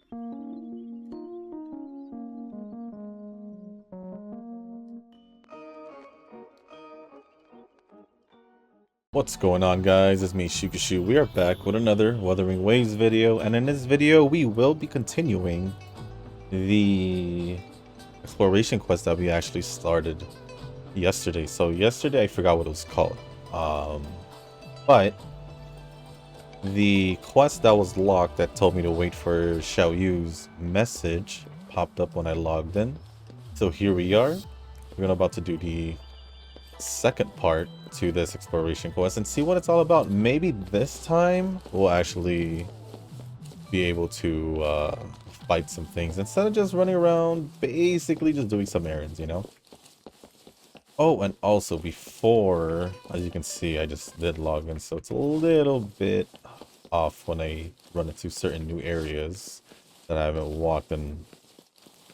What's going on, guys? It's me, Shukashu. We are back with another Wuthering Waves video, and in this video we will be continuing the exploration quest that we actually started yesterday. So yesterday I forgot what it was called, but the quest that was locked that told me to wait for Xiao Yu's message popped up when I logged in. So here we are. We're about to do the second part to this exploration quest and see what it's all about. Maybe this time we'll actually be able to fight some things instead of just running around basically just doing some errands, you know. Oh, and also before, as you can see, I just did log in, so it's a little bit off when I run into certain new areas that I haven't walked in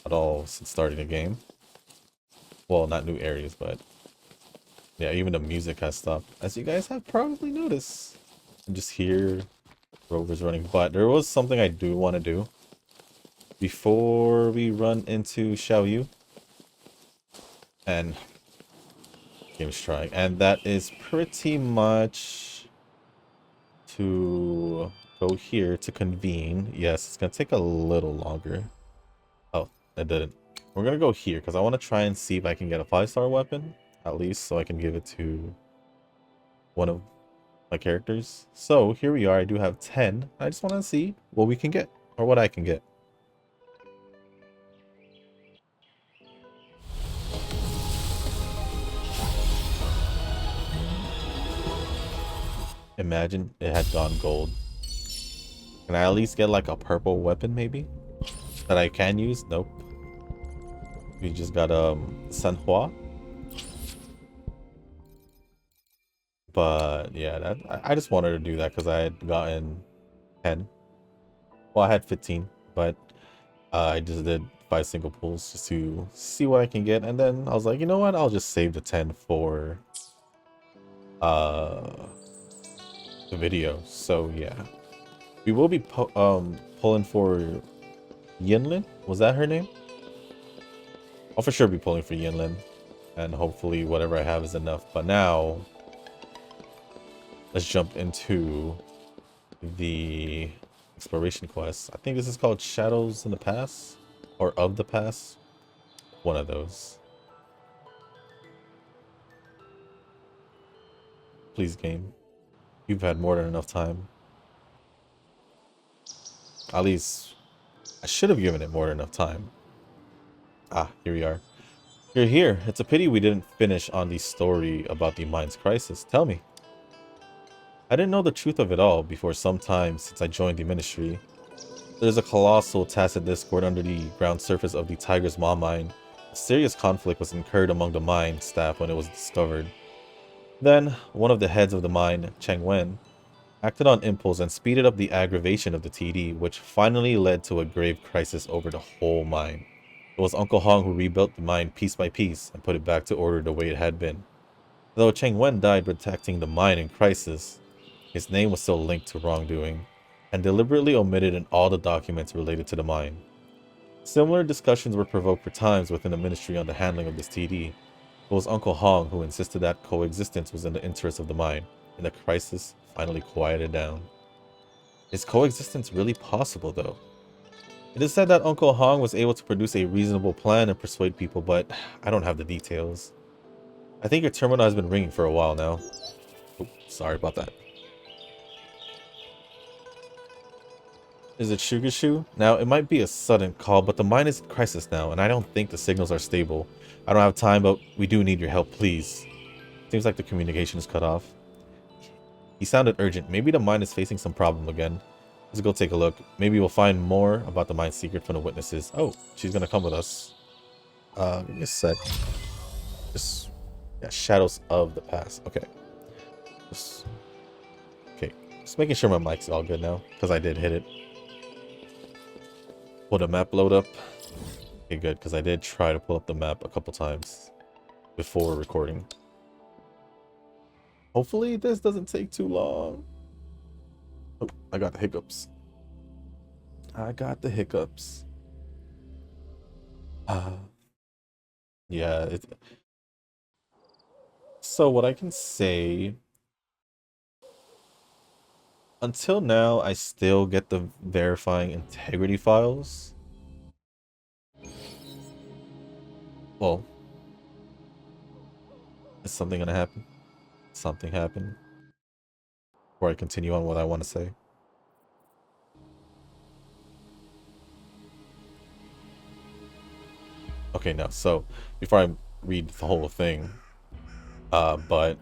at all since starting the game. Well, not new areas, but yeah, even the music has stopped, as you guys have probably noticed. I just hear Rover's running, but there was something I do want to do before we run into Xiao Yu. And game's trying, and that is pretty much to go here to convene. Yes, it's gonna take a little longer. Oh, it didn't. We're gonna go here because I want to try and see if I can get a 5-star weapon. At least so I can give it to one of my characters. So here we are. I do have 10. I just want to see what we can get, or what I can get. Imagine it had gone gold. Can I at least get like a purple weapon maybe that I can use? Nope. We just got Sanhua. But yeah, that I just wanted to do that because I had gotten 10. Well, I had 15, but I just did 5 single pulls just to see what I can get, and then I was like, you know what? I'll just save the 10 for the video. So yeah, we will be pulling for Yinlin. Was that her name? I'll for sure be pulling for Yinlin, and hopefully whatever I have is enough. But now let's jump into the exploration quest. I think this is called Shadows in the Past, or of the Past. One of those. Please, game. You've had more than enough time. At least I should have given it more than enough time. Ah, here we are. You're here. It's a pity we didn't finish on the story about the mine's crisis. Tell me. I didn't know the truth of it all before some time since I joined the ministry. There's a colossal tacit discord under the ground surface of the Tiger's Maw mine. A serious conflict was incurred among the mine staff when it was discovered. Then, one of the heads of the mine, Cheng Wen, acted on impulse and speeded up the aggravation of the TD, which finally led to a grave crisis over the whole mine. It was Uncle Hong who rebuilt the mine piece by piece and put it back to order the way it had been. Though Cheng Wen died protecting the mine in crisis, his name was still linked to wrongdoing, and deliberately omitted in all the documents related to the mine. Similar discussions were provoked for times within the ministry on the handling of this TD. It was Uncle Hong who insisted that coexistence was in the interest of the mine, and the crisis finally quieted down. Is coexistence really possible, though? It is said that Uncle Hong was able to produce a reasonable plan and persuade people, but I don't have the details. I think your terminal has been ringing for a while now. Oops, sorry about that. Is it Shugashu? Now, it might be a sudden call, but the mine is in crisis now, and I don't think the signals are stable. I don't have time, but we do need your help, please. Seems like the communication is cut off. He sounded urgent. Maybe the mine is facing some problem again. Let's go take a look. Maybe we'll find more about the mine's secret from the witnesses. Oh, she's gonna come with us. Give me a sec. Just, yeah, shadows of the past. Okay. Okay. Just making sure my mic's all good now, because I did hit it. Will the map load up? Okay, good, because I did try to pull up the map a couple times before recording. Hopefully this doesn't take too long. Oh, I got the hiccups. I got the hiccups. Uh, yeah. So what I can say, until now, I still get the verifying integrity files. Well, is something gonna happen? Something happened. Before I continue on what I want to say. Okay, no. So before I read the whole thing, but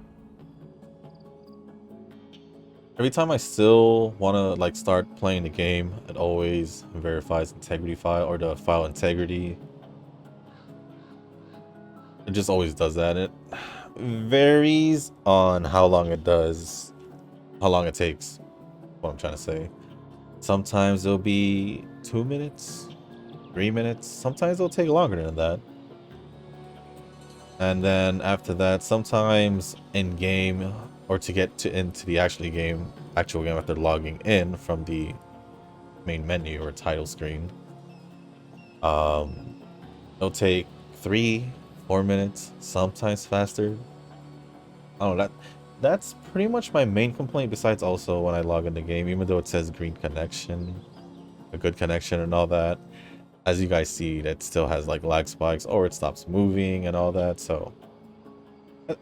every time I still want to like start playing the game, it always verifies integrity file or the file integrity. It just always does that. It varies on how long it does, how long it takes. What I'm trying to say. Sometimes it'll be 2 minutes, 3 minutes. Sometimes it'll take longer than that. And then after that, sometimes in game or to get to into the actual game after logging in from the main menu or title screen, it'll take 3-4 minutes, sometimes faster. I don't know, that's pretty much my main complaint, besides also when I log in the game, even though it says green connection, a good connection and all that, as you guys see, that still has like lag spikes or it stops moving and all that. So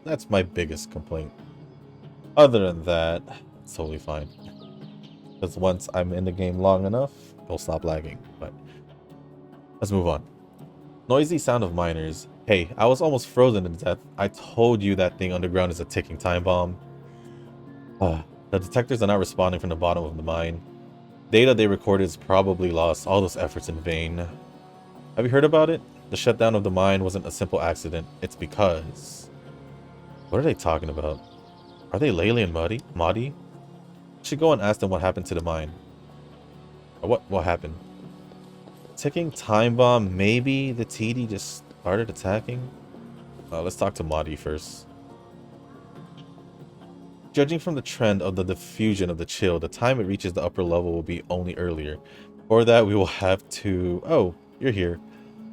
that's my biggest complaint. Other than that, it's totally fine. Because once I'm in the game long enough, it'll stop lagging. But let's move on. Noisy sound of miners. Hey, I was almost frozen to death. I told you that thing underground is a ticking time bomb. The detectors are not responding from the bottom of the mine. Data they recorded is probably lost. All those efforts in vain. Have you heard about it? The shutdown of the mine wasn't a simple accident. It's because... What are they talking about? Are they Laylee and Maudie? Should go and ask them what happened to the mine. Or what happened? Ticking time bomb, maybe the TD just started attacking? Let's talk to Maudie first. Judging from the trend of the diffusion of the chill, the time it reaches the upper level will be only earlier. For that, we will have to... Oh, you're here.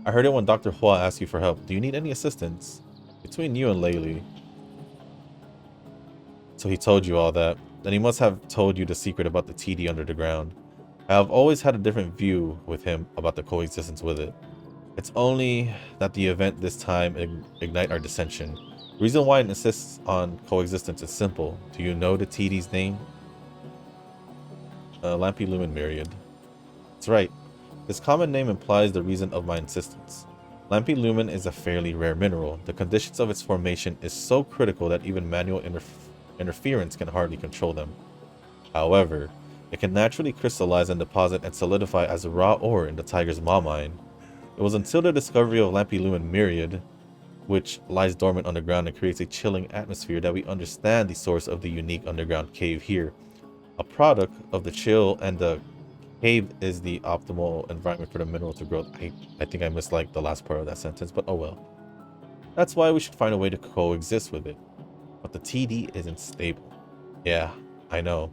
I heard it when Dr. Hua asked you for help. Do you need any assistance? Between you and Laylee. So he told you all that. Then he must have told you the secret about the TD under the ground. I have always had a different view with him about the coexistence with it. It's only that the event this time ignite our dissension. The reason why it insists on coexistence is simple. Do you know the TD's name? Lampy Lumen Myriad. That's right. This common name implies the reason of my insistence. Lampy Lumen is a fairly rare mineral. The conditions of its formation is so critical that even manual interference can hardly control them. However, it can naturally crystallize and deposit and solidify as raw ore in the Tiger's Maw mine. It was until the discovery of Lampy Lumen Myriad, which lies dormant underground and creates a chilling atmosphere, that we understand the source of the unique underground cave here. A product of the chill and the cave is the optimal environment for the mineral to grow. I think I missed like the last part of that sentence, but oh well. That's why we should find a way to coexist with it. But the TD isn't stable. Yeah, I know.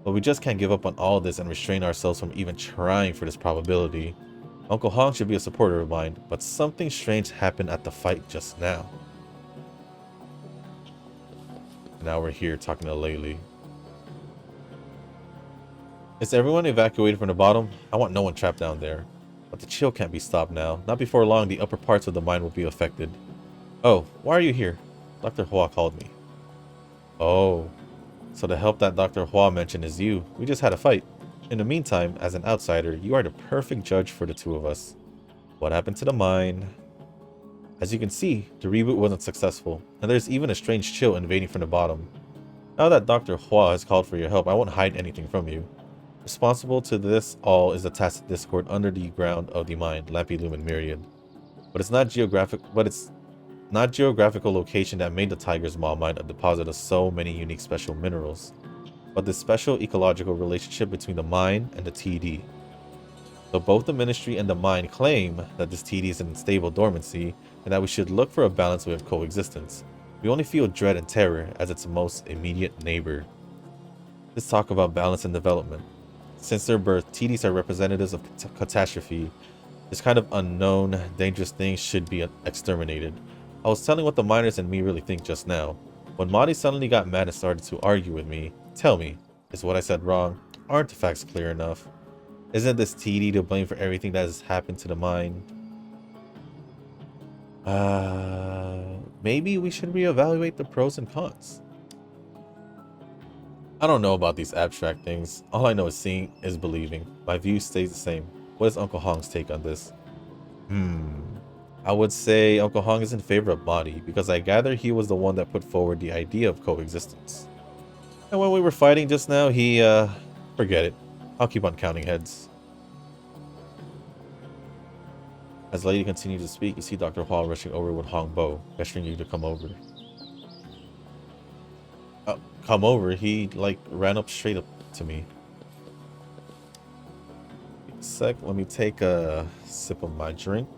But we just can't give up on all this and restrain ourselves from even trying for this probability. Uncle Hong should be a supporter of mine, but something strange happened at the fight just now. Now we're here talking to Laylee. Is everyone evacuated from the bottom? I want no one trapped down there. But the chill can't be stopped now. Not before long, the upper parts of the mine will be affected. Oh, why are you here? Dr. Hua called me. Oh, so the help that Dr. Hua mentioned is you. We just had a fight. In the meantime, as an outsider, you are the perfect judge for the two of us. What happened to the mine? As you can see, the reboot wasn't successful, and there's even a strange chill invading from the bottom. Now that Dr. Hua has called for your help, I won't hide anything from you. Responsible to this all is the tacit discord under the ground of the mine, Lampy Lumen Myriad. But it's not geographical location that made the Tiger's Maw mine a deposit of so many unique special minerals, but the special ecological relationship between the mine and the TD. So both the ministry and the mine claim that this TD is in unstable dormancy and that we should look for a balance with coexistence. We only feel dread and terror as its most immediate neighbor. Let's talk about balance and development. Since their birth, TDs are representatives of catastrophe. This kind of unknown, dangerous thing should be exterminated. I was telling what the miners and me really think just now. When Marty suddenly got mad and started to argue with me, tell me, is what I said wrong? Aren't the facts clear enough? Isn't this TD to blame for everything that has happened to the mine? Maybe we should reevaluate the pros and cons. I don't know about these abstract things. All I know is seeing is believing. My view stays the same. What is Uncle Hong's take on this? I would say Uncle Hong is in favor of Marty, because I gather he was the one that put forward the idea of coexistence. And when we were fighting just now, he, forget it. I'll keep on counting heads. As the lady continued to speak, you see Dr. Hua rushing over with Hong Bo, gesturing you to come over. Come over? He, like, ran up straight up to me. A sec, let me take a sip of my drink.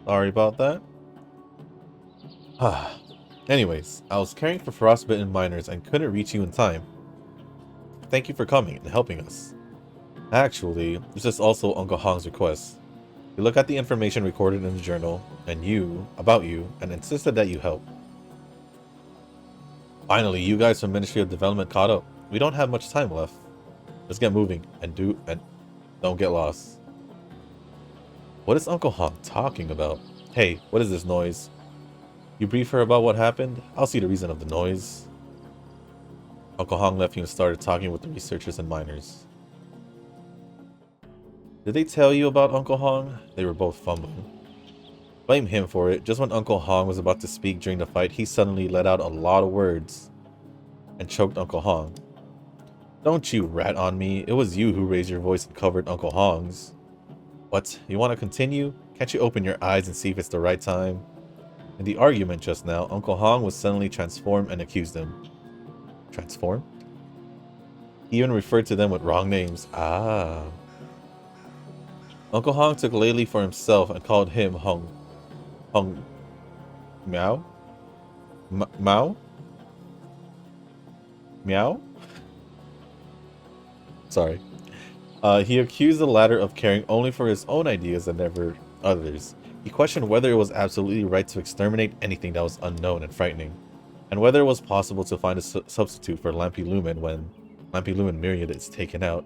Sorry about that. Anyways, I was caring for frostbitten miners and couldn't reach you in time. Thank you for coming and helping us. Actually, this is also Uncle Hong's request. He looked at the information recorded in the journal about you, and insisted that you help. Finally, you guys from Ministry of Development caught up. We don't have much time left. Let's get moving and don't get lost. What is Uncle Hong talking about? Hey, what is this noise? You brief her about what happened? I'll see the reason of the noise. Uncle Hong left you and started talking with the researchers and miners. Did they tell you about Uncle Hong? They were both fumbling. Blame him for it. Just when Uncle Hong was about to speak during the fight, he suddenly let out a lot of words and choked Uncle Hong. Don't you rat on me. It was you who raised your voice and covered Uncle Hong's. What? You want to continue? Can't you open your eyes and see if it's the right time? In the argument just now, Uncle Hong was suddenly transformed and accused them. Transformed? He even referred to them with wrong names. Uncle Hong took Laley for himself and called him Meow? Meow? Sorry. He accused the latter of caring only for his own ideas and never others. He questioned whether it was absolutely right to exterminate anything that was unknown and frightening, and whether it was possible to find a substitute for Lampy Lumen when Lampy Lumen Myriad is taken out.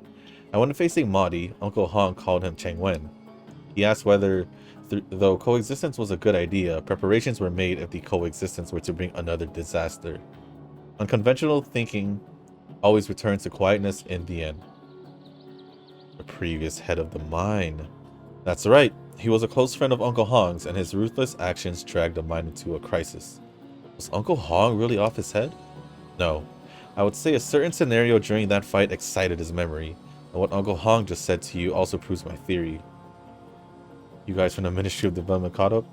And when facing Mahdi, Uncle Hong called him Cheng Wen. He asked whether, though coexistence was a good idea, preparations were made if the coexistence were to bring another disaster. Unconventional thinking always returns to quietness in the end. The previous head of the mine. That's right. He was a close friend of Uncle Hong's, and his ruthless actions dragged the mine into a crisis. Was Uncle Hong really off his head? No. I would say a certain scenario during that fight excited his memory, and what Uncle Hong just said to you also proves my theory. You guys from the Ministry of Development caught up?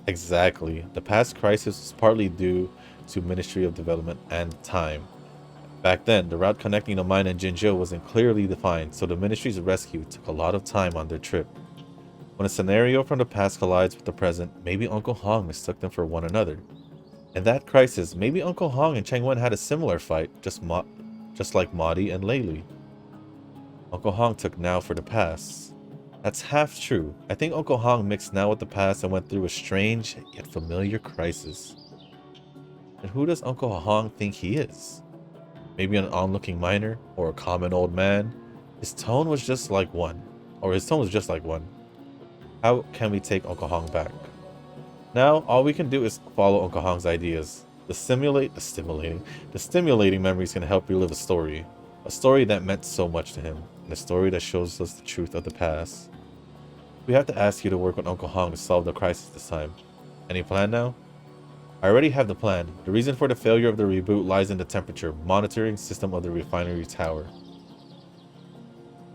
Exactly. The past crisis was partly due to Ministry of Development and time. Back then, the route connecting the mine and Jinzhou wasn't clearly defined, so the Ministry's rescue took a lot of time on their trip. When a scenario from the past collides with the present, maybe Uncle Hong mistook them for one another. In that crisis, maybe Uncle Hong and Cheng Wen had a similar fight, just like Mahdi and Laley. Uncle Hong took now for the past. That's half true. I think Uncle Hong mixed now with the past and went through a strange yet familiar crisis. And who does Uncle Hong think he is? Maybe an onlooking miner or a common old man? His tone was just like one. How can we take Uncle Hong back? Now, all we can do is follow Uncle Hong's ideas. The stimulating memories can help relive a story that meant so much to him, and a story that shows us the truth of the past. We have to ask you to work with Uncle Hong to solve the crisis this time. Any plan now? I already have the plan. The reason for the failure of the reboot lies in the temperature monitoring system of the refinery tower.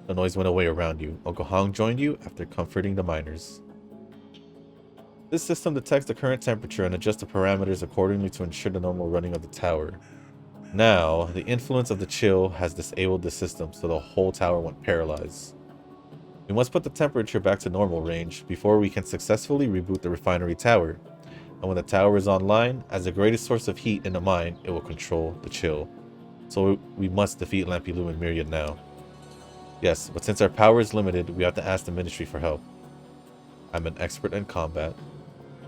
The noise went away around you. Uncle Hong joined you after comforting the miners. This system detects the current temperature and adjusts the parameters accordingly to ensure the normal running of the tower. Now, the influence of the chill has disabled the system, so the whole tower went paralyzed. We must put the temperature back to normal range before we can successfully reboot the refinery tower. And when the tower is online, as the greatest source of heat in the mine, it will control the chill. So we must defeat Lampilumen Myriad now. Yes, but since our power is limited, we have to ask the Ministry for help. I'm an expert in combat.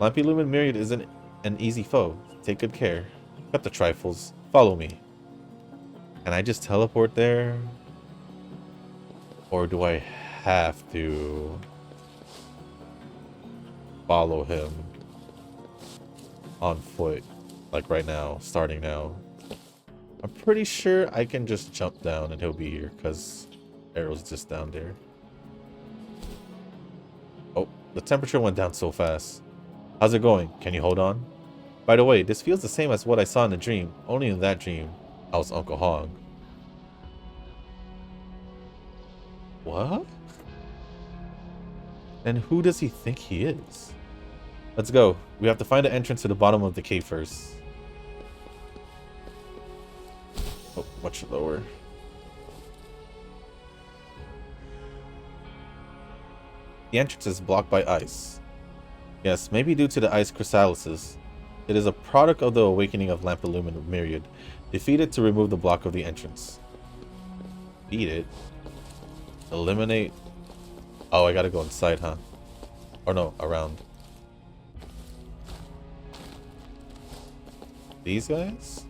Lampilumen Myriad isn't an easy foe. Take good care. Cut the trifles. Follow me. Can I just teleport there? Or do I have to follow him on foot? Like right now, starting now. I'm pretty sure I can just jump down and he'll be here because Arrow's just down there. Oh, the temperature went down so fast. How's it going? Can you hold on? By the way, this feels the same as what I saw in the dream. Only in that dream, I was Uncle Hong. What? And who does he think he is? Let's go. We have to find the entrance to the bottom of the cave first. Oh, much lower. The entrance is blocked by ice. Yes, maybe due to the ice chrysalises. It is a product of the awakening of Lampilumen Myriad. Defeat it to remove the block of the entrance. Beat it? Eliminate? Oh, I gotta go inside, huh? Or no, around. These guys?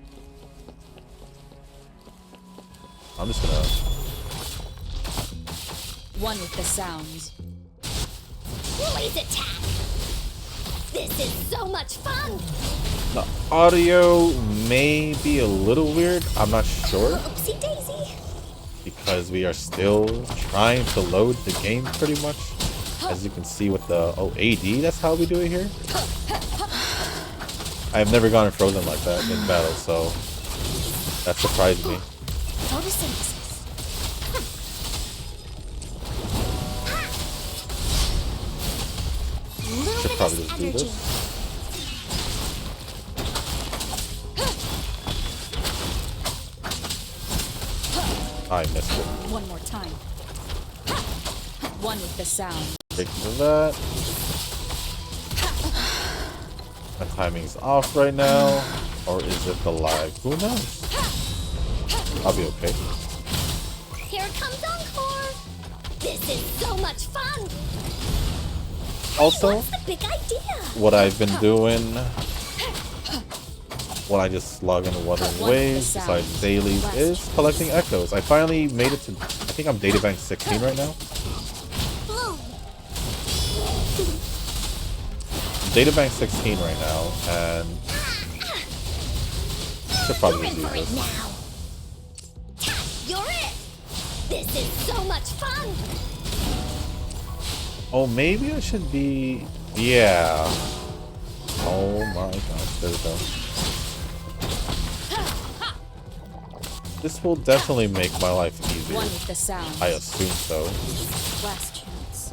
I'm just gonna... One with the sounds. Blaze attack! This is so much fun! The audio may be a little weird. I'm not sure. Oopsie daisy! Because we are still trying to load the game pretty much. As you can see with the... Oh, AD, that's how we do it here? I've never gotten frozen like that in battle, so... That surprised me. Photosynthesis. Should probably just do this. I missed it. One more time. One with the sound. Take that. My timing's off right now. Or is it the lag? Who knows? I'll be okay. Here comes Encore! This is so much fun! Also, What's the big idea? what I've been doing when I just log into Wuthering Waves, besides dailies, is collecting echoes. I finally made it to, I think I'm databank 16 right now. Databank 16 right now, and should probably do this. Now. You're it! This is so much fun! Oh, maybe I should be... Yeah. Oh my gosh, there we go. This will definitely make my life easier. One with the sound. I assume so. Last chance.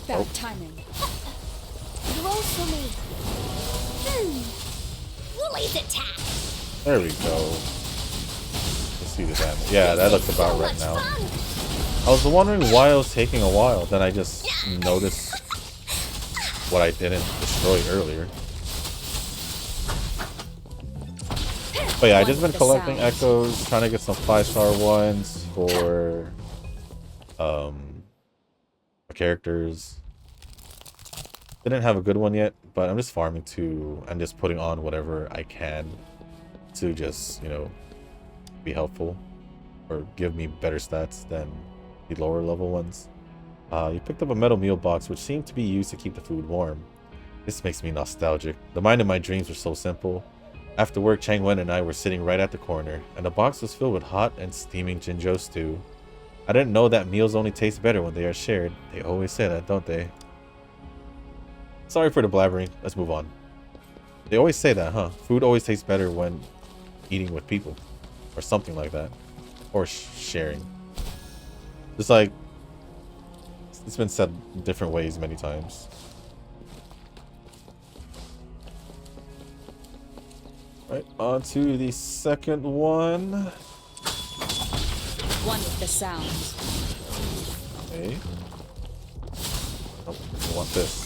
Bad timing. Roll for me. Blaze attack! There we go. Let's see the damage. Yeah, that looks about right now. I was wondering why it was taking a while. Then I just noticed what I didn't destroy earlier. But yeah, I just been collecting echoes, trying to get some 5-star ones for characters. Didn't have a good one yet, but I'm just farming to and just putting on whatever I can to just, you know, be helpful or give me better stats than the lower level ones. You picked up a metal meal box which seemed to be used to keep the food warm. This makes me nostalgic. The mine of my dreams were so simple. After work, Chang Wen and I were sitting right at the corner, and the box was filled with hot and steaming Jinzhou stew. I didn't know that meals only taste better when they are shared. They always say that, don't they? Sorry for the blabbering. Let's move on. They always say that, huh? Food always tastes better when eating with people. Or something like that. Or sharing. It's like... It's been said different ways many times. Right, on to the second one. One with the sound. Okay. Oh, I want this.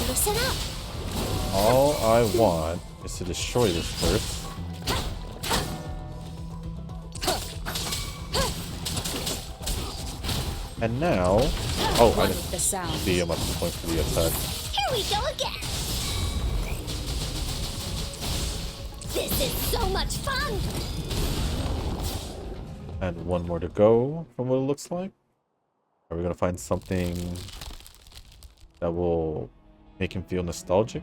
Listen up. All I want is to destroy this first. And now... Oh, I One didn't with the sound. see how much point for the attack. Here we go again. This is so much fun. And one more to go from what it looks like. Are we going to find something that will make him feel nostalgic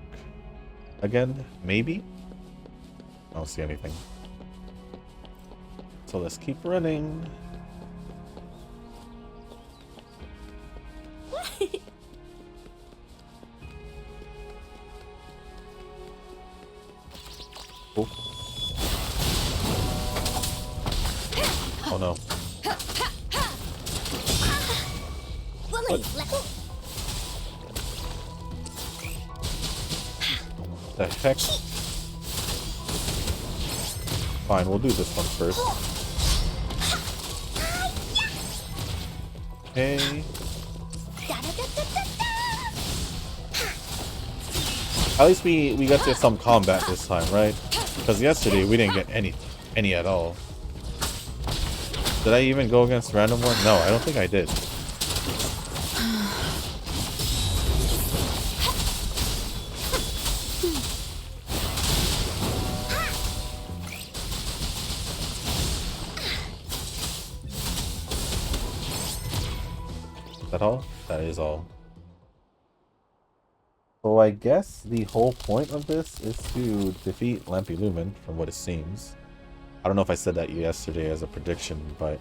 again? Maybe? I don't see anything. So let's keep running. Oh. Oh no. The heck? Fine, we'll do this one first. Okay. At least we got to get some combat this time, right? Because yesterday we didn't get any at all. Did I even go against random one? No, I don't think I did. Is that all? That is all. So I guess the whole point of this is to defeat Lampilumen, from what it seems. I don't know if I said that yesterday as a prediction, but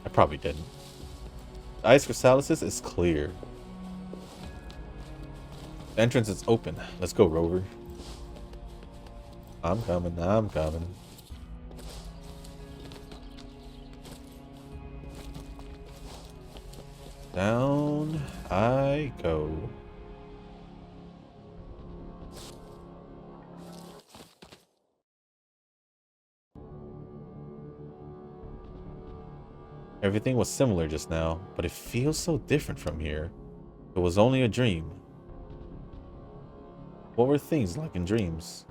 I probably didn't. The Ice Chrysalis is clear. The entrance is open. Let's go, Rover. I'm coming, I'm coming. Down I go. Everything was similar just now, but it feels so different from here. It was only a dream. What were things like in dreams?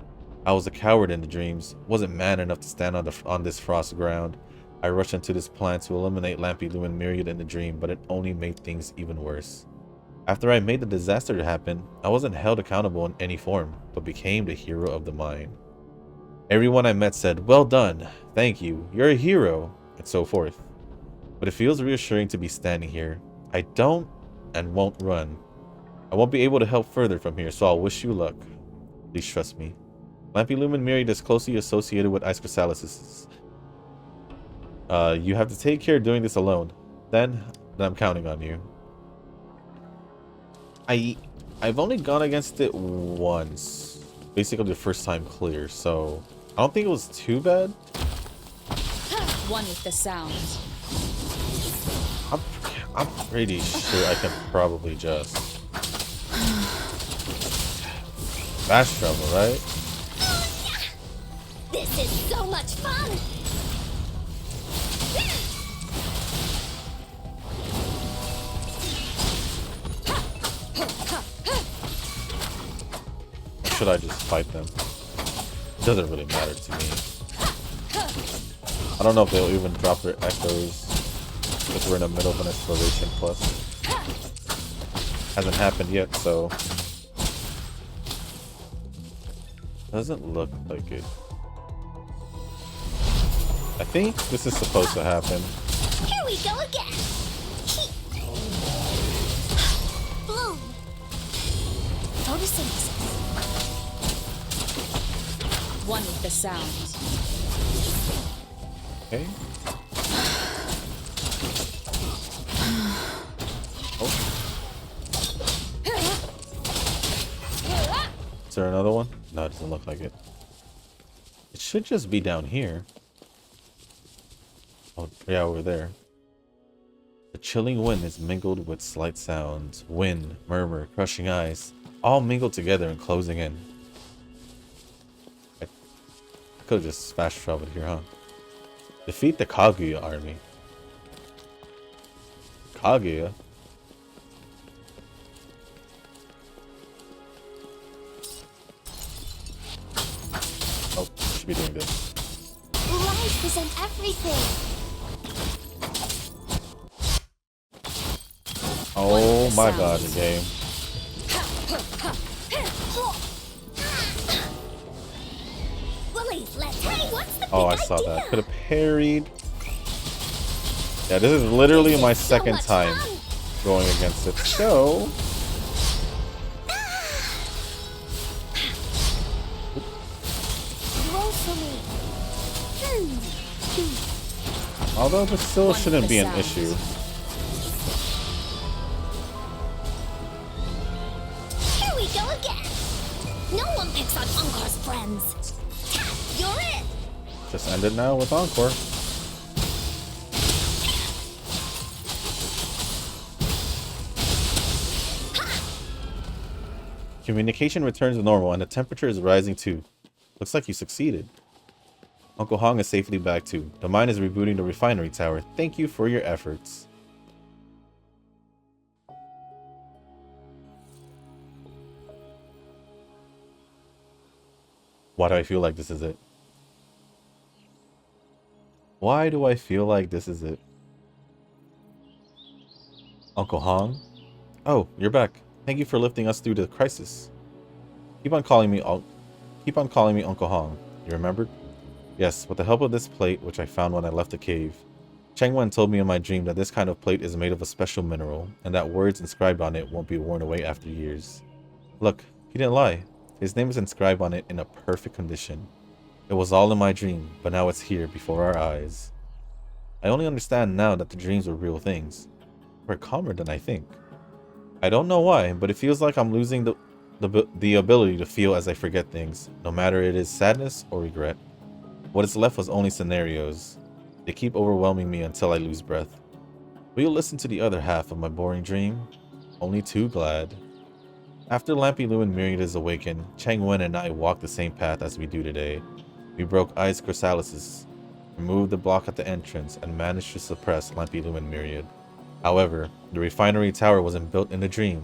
I was a coward in the dreams, wasn't man enough to stand on this frost ground. I rushed into this plan to eliminate Lampilumen Myriad in the dream, but it only made things even worse. After I made the disaster happen, I wasn't held accountable in any form, but became the hero of the mine. Everyone I met said, "Well done, thank you, you're a hero," and so forth. But it feels reassuring to be standing here. I don't and won't run. I won't be able to help further from here, so I'll wish you luck. Please trust me. Lampilumen Myriad is closely associated with Ice Chrysalis. You have to take care doing this alone. Then I'm counting on you. I've only gone against it once. Basically the first time clear, so I don't think it was too bad. One with the sound. I'm pretty sure I can probably just fast travel, right? This is so much fun. Or should I just fight them? It doesn't really matter to me. I don't know if they'll even drop their echoes because we're in the middle of an exploration quest. Hasn't happened yet, so doesn't look like it. I think this is supposed to happen. Here we go again. Bloom. Photosynthesis. One with the sound. Okay. Oh. Is there another one? No, it doesn't look like it. It should just be down here. Oh, yeah, over there. The chilling wind is mingled with slight sounds. Wind, murmur, crushing ice, all mingled together and closing in. I could have just fast traveled here, huh? Defeat the Kaguya army. Kaguya? Oh, should be doing this. Life isn't everything. Oh my god, the game. Willies, let's hey, what's the Oh, I big saw idea? that. Could have parried. Yeah, this is literally my second much time fun. going against it. So, Roll for me. although this still One shouldn't with be the an sounds. issue. Here we go again. No one picks on Encore's friends. You're it. Just end it now with Encore. Communication returns to normal and the temperature is rising too. Looks like you succeeded. Uncle Hong is safely back too. The mine is rebooting the refinery tower. Thank you for your efforts. Why do I feel like this is it? Why do I feel like this is it? Uncle Hong? Oh, you're back. Thank you for lifting us through the crisis. Keep on calling me Uncle Hong. You remembered? Yes, with the help of this plate, which I found when I left the cave. Cheng Wen told me in my dream that this kind of plate is made of a special mineral, and that words inscribed on it won't be worn away after years. Look, he didn't lie. His name is inscribed on it in a perfect condition. It was all in my dream, but now it's here before our eyes. I only understand now that the dreams were real things. We're calmer than I think. I don't know why, but it feels like I'm losing the ability to feel as I forget things, no matter it is sadness or regret. What is left was only scenarios. They keep overwhelming me until I lose breath. Will you listen to the other half of my boring dream? Only too glad. After Lampy Lumen Myriad is awakened, Cheng Wen and I walked the same path as we do today. We broke Ice Chrysalises, removed the block at the entrance, and managed to suppress Lampy Lumen Myriad. However, the refinery tower wasn't built in a dream.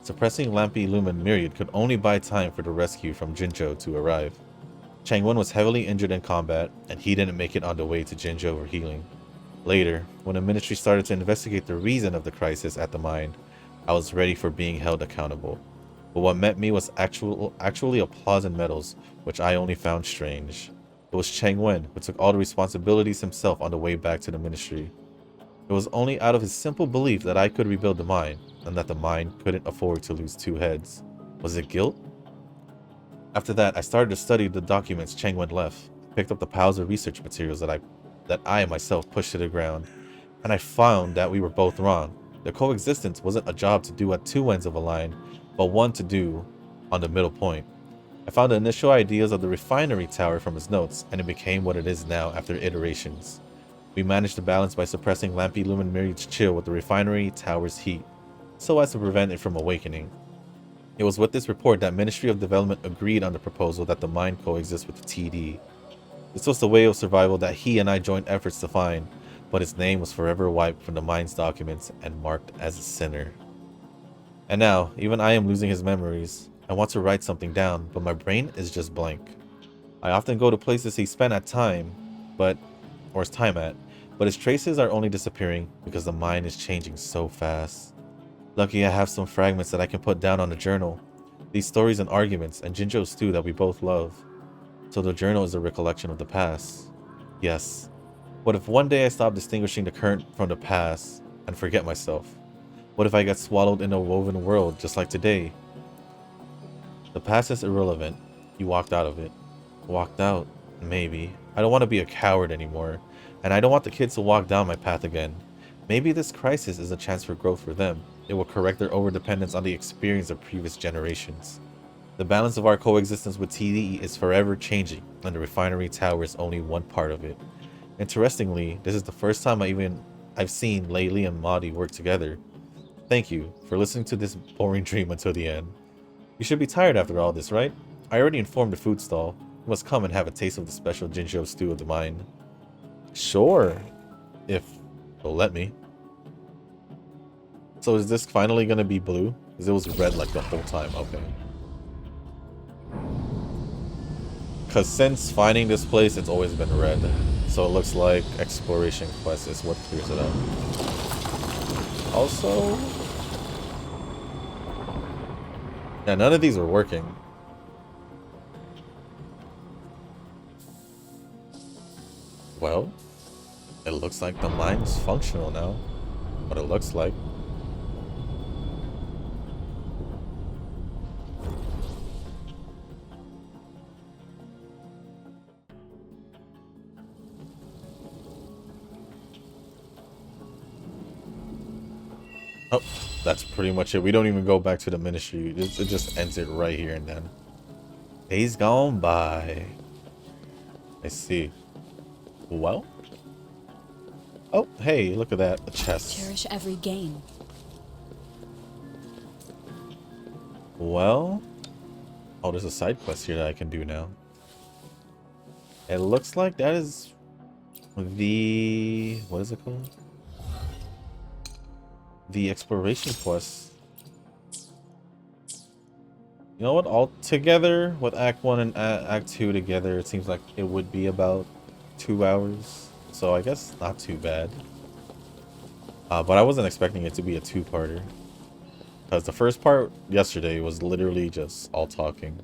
Suppressing Lampy Lumen Myriad could only buy time for the rescue from Jinzhou to arrive. Cheng Wen was heavily injured in combat, and he didn't make it on the way to Jinzhou for healing. Later, when the ministry started to investigate the reason of the crisis at the mine, I was ready for being held accountable. But what met me was actually applause and medals, which I only found strange. It was Cheng Wen who took all the responsibilities himself on the way back to the ministry. It was only out of his simple belief that I could rebuild the mine, and that the mine couldn't afford to lose two heads. Was it guilt? After that, I started to study the documents Cheng Wen left, picked up the piles of research materials that I myself pushed to the ground, and I found that we were both wrong. The coexistence wasn't a job to do at two ends of a line, but one to do on the middle point. I found the initial ideas of the refinery tower from his notes, and it became what it is now after iterations. We managed to balance by suppressing Lampy Lumen Myriad's chill with the refinery tower's heat, so as to prevent it from awakening. It was with this report that Ministry of Development agreed on the proposal that the mine coexist with the TD. This was the way of survival that he and I joined efforts to find, but his name was forever wiped from the mine's documents and marked as a sinner. And now, even I am losing his memories. I want to write something down, but my brain is just blank. I often go to places he spent his time at, but his traces are only disappearing because the mine is changing so fast. Lucky I have some fragments that I can put down on a journal. These stories and arguments, and Jinzhou stew that we both love. So the journal is a recollection of the past. Yes. What if one day I stop distinguishing the current from the past and forget myself? What if I get swallowed in a woven world just like today? The past is irrelevant. You walked out of it. Walked out, maybe. I don't want to be a coward anymore, and I don't want the kids to walk down my path again. Maybe this crisis is a chance for growth for them. It will correct their overdependence on the experience of previous generations. The balance of our coexistence with TDE is forever changing, and the refinery tower is only one part of it. Interestingly, this is the first time I even I've seen Laylee and Maudie work together. Thank you for listening to this boring dream until the end. You should be tired after all this, right? I already informed the food stall. You must come and have a taste of the special Jinjo stew of the mine. Sure, if they'll let me. So is this finally gonna be blue? Because it was red like the whole time. Okay. Because since finding this place, it's always been red. So it looks like exploration quest is what clears it up. Also... yeah, none of these are working. Well, it looks like the mine's functional now. What it looks like. Oh, that's pretty much it. We don't even go back to the ministry. It just ends it right here and then. Days gone by. I see. Well. Oh, hey, look at that. A chest. Cherish every gain. Well. Oh, there's a side quest here that I can do now. It looks like that is the... what is it called? The exploration quest. You know what? All together with Act 1 and Act 2 together, it seems like it would be about 2 hours. So I guess not too bad. But I wasn't expecting it to be a two-parter. Because the first part yesterday was literally just all talking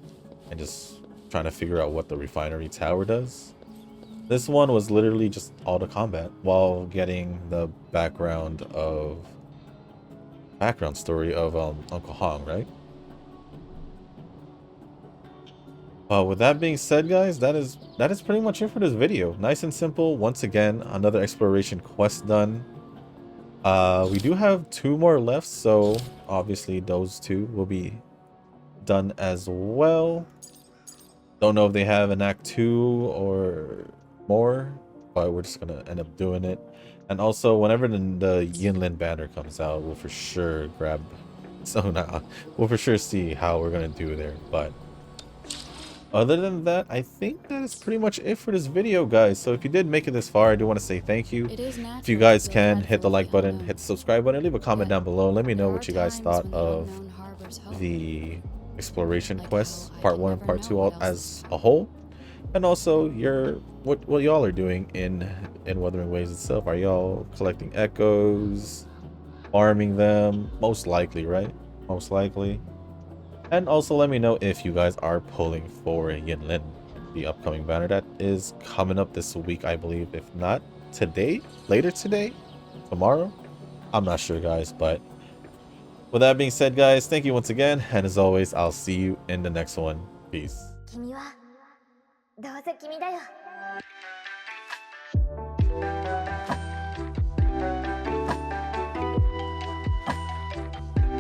and just trying to figure out what the refinery tower does. This one was literally just all the combat while getting the background story of Uncle Hong, right? With that being said, guys, that is pretty much it for this video. Nice and simple. Once again, another exploration quest done. We do have 2 more left, so obviously those 2 will be done as well. Don't know if they have an Act 2 or more, but we're just gonna end up doing it. And also, whenever the Yinlin banner comes out, we'll for sure grab... so now, we'll for sure see how we're gonna do there. But other than that, I think that is pretty much it for this video, guys. So if you did make it this far, I do want to say thank you. If you guys can, hit the like button, hit the subscribe button, leave a comment down below. Let me know what you guys thought of the exploration quests, part 1 and part 2 as a whole. And also what y'all are doing in Wuthering Waves itself. Are y'all collecting echoes, farming them? Most likely, right? Most likely. And also let me know if you guys are pulling for Yinlin, the upcoming banner that is coming up this week, I believe. If not today, later today, tomorrow, I'm not sure, guys. But with that being said, guys, thank you once again, and as always, I'll see you in the next one. Peace. 君はどうせ君だよ。